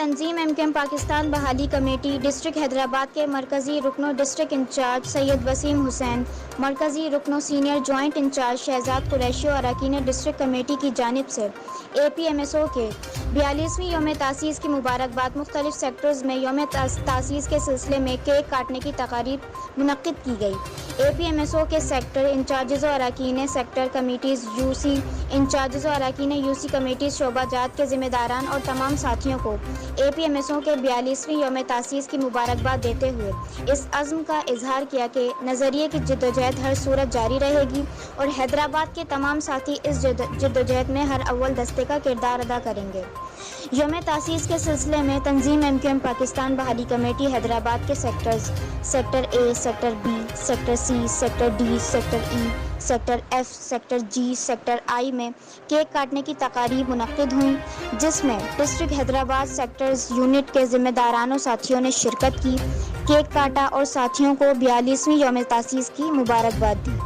تنظیم MQM پاکستان بحالی committee district Hyderabad کے مرکزی رکنوں ڈسٹرکٹ انچارج سید وسیم حسین، مرکزی رکنوں senior joint incharge Shahzad Qureshi اور اراکین ڈسٹرکٹ کمیٹی کی جانب سے APMSO کے 42ویں یوم تاسیس کی مبارکباد مختلف سیکٹرز میں یوم تاسیس کے سلسلے میں کیک کاٹنے کی تقاریب منعقد کی گئی۔ APMSO کے سیکٹر انچارجز و اراکین سیکٹر کمیٹیز، UC انچارجز و اراکین UC کمیٹیز، شعبہ جات کے ذمہ داران اور تمام ساتھیوں کو APMSO کے 42ویں یوم تاسیس کی مبارکباد دیتے ہوئے اس عزم کا اظہار کیا کہ نظریے کی جدوجہد ہر صورت جاری رہے گی اور حیدرآباد کے تمام ساتھی اس جدوجہد میں ہر اول دستے کا کردار ادا کریں گے۔ یوم تاسیس کے سلسلے میں تنظیم MQM پاکستان بحالی کمیٹی حیدرآباد کے sectors sector A، sector B، sector C، sector D، sector E، sector F، sector G، sector I میں کیک کاٹنے کی تقاریب منعقد ہوئیں، جس میں ڈسٹرکٹ حیدرآباد سیکٹرز یونٹ کے ذمہ داران و ساتھیوں نے شرکت کی، کیک کاٹا اور ساتھیوں کو 42ویں یوم تاسیس کی مبارکباد دی۔